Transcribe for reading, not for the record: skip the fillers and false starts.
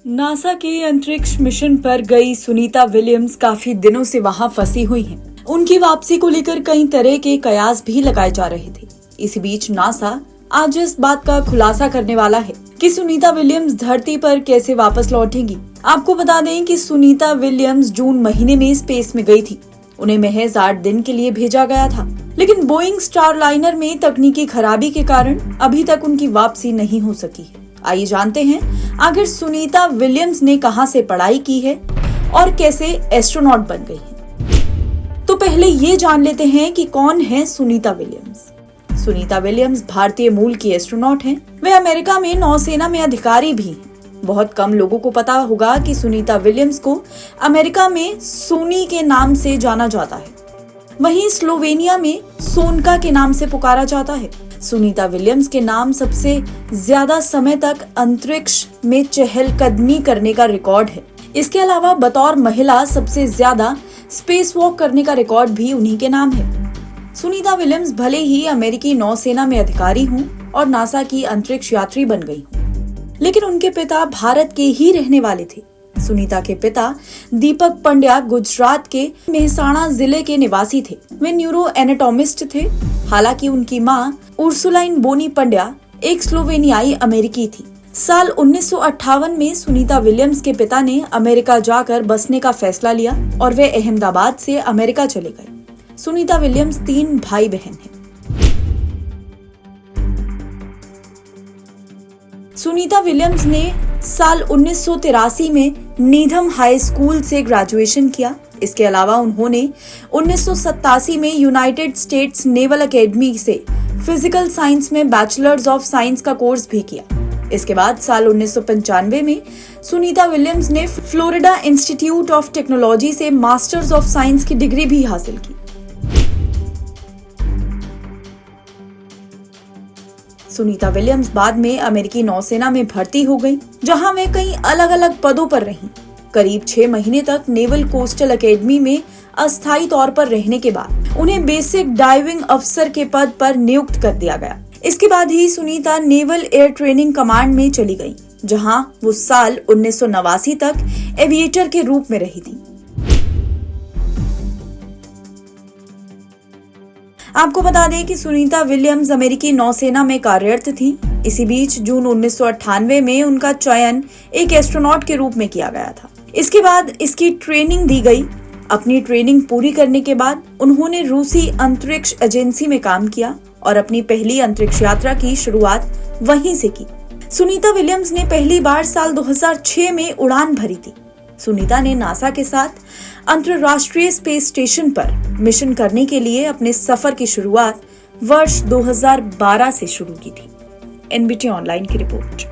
NASA के अंतरिक्ष mission पर गई सुनीता विलियम्स काफी दिनों से वहां फंसी हुई हैं। उनकी वापसी को लेकर कई तरह के कयास भी लगाए जा रहे थे। इसी बीच नासा आज इस बात का खुलासा करने वाला है कि सुनीता विलियम्स धरती पर कैसे वापस लौटेंगी। आपको बता दें कि सुनीता विलियम्स जून महीने में स्पेस में गई थी। उन्हें महज 8 दिन के लिए भेजा गया था, लेकिन बोइंग स्टारलाइनर में तकनीकी खराबी के कारण अभी तक उनकी वापसी नहीं हो सकी है। आइए जानते हैं आखिर सुनीता विलियम्स ने कहां से पढ़ाई की है और कैसे एस्ट्रोनॉट बन गई है। तो पहले ये जान लेते हैं कि कौन है सुनीता विलियम्स। सुनीता विलियम्स भारतीय मूल की एस्ट्रोनॉट हैं। वे अमेरिका में नौसेना में अधिकारी भी हैं। बहुत कम लोगों को पता होगा कि सुनीता विलियम्स को अमेरिका में सोनी के नाम से जाना जाता है, वहीं स्लोवेनिया में सोनका के नाम से पुकारा जाता है। सुनीता विलियम्स के नाम सबसे ज्यादा समय तक अंतरिक्ष में चहलकदमी करने का रिकॉर्ड है। इसके अलावा बतौर महिला सबसे ज्यादा स्पेस वॉक करने का रिकॉर्ड भी उन्हीं के नाम है। सुनीता विलियम्स भले ही अमेरिकी नौसेना में अधिकारी हूँ और नासा की अंतरिक्ष यात्री बन गई हूँ, लेकिन उनके पिता भारत के ही रहने वाले थे। सुनीता के पिता दीपक पंड्या गुजरात के मेहसाणा जिले के निवासी थे। वे न्यूरो एनाटोमिस्ट थे। हालांकि उनकी मां उर्सुलाइन बोनी पंड्या एक स्लोवेनियाई अमेरिकी थी। साल 1958 में सुनीता विलियम्स के पिता ने अमेरिका जाकर बसने का फैसला लिया और वे अहमदाबाद से अमेरिका चले गए। सुनीता विलियम्स 3 भाई बहन हैं। सुनीता विलियम्स ने साल 1983 में नीधम हाई स्कूल से ग्रेजुएशन किया। इसके अलावा उन्होंने 1987 में यूनाइटेड स्टेट्स नेवल एकेडमी से फिजिकल साइंस में बैचलर्स ऑफ साइंस का कोर्स भी किया। इसके बाद साल 1995 में सुनीता विलियम्स ने फ्लोरिडा इंस्टीट्यूट ऑफ टेक्नोलॉजी से मास्टर्स ऑफ साइंस की डिग्री भी हासिल की। सुनीता विलियम्स बाद में अमेरिकी नौसेना में भर्ती हो गई, जहां वे कई अलग अलग पदों पर रहीं। करीब 6 महीने तक नेवल कोस्टल एकेडमी में अस्थायी तौर पर रहने के बाद उन्हें बेसिक डाइविंग अफसर के पद पर नियुक्त कर दिया गया। इसके बाद ही Sunita naval air training command में चली गई, जहां वो साल 1989 तक एविएटर के रूप में रही थी। आपको बता दें कि सुनीता विलियम्स अमेरिकी नौसेना में कार्यरत थी। इसी बीच जून 1998 में उनका चयन एक एस्ट्रोनॉट के रूप में किया गया था। इसके बाद इसकी ट्रेनिंग दी गई। अपनी ट्रेनिंग पूरी करने के बाद उन्होंने रूसी अंतरिक्ष एजेंसी में काम किया और अपनी पहली अंतरिक्ष यात्रा की शुरुआत वहीं से की। सुनीता विलियम्स ने पहली बार साल 2006 में उड़ान भरी थी। सुनीता ने नासा के साथ अंतर्राष्ट्रीय स्पेस स्टेशन पर मिशन करने के लिए अपने सफर की शुरुआत वर्ष 2012 से शुरू की थी। एनबीटी ऑनलाइन की रिपोर्ट।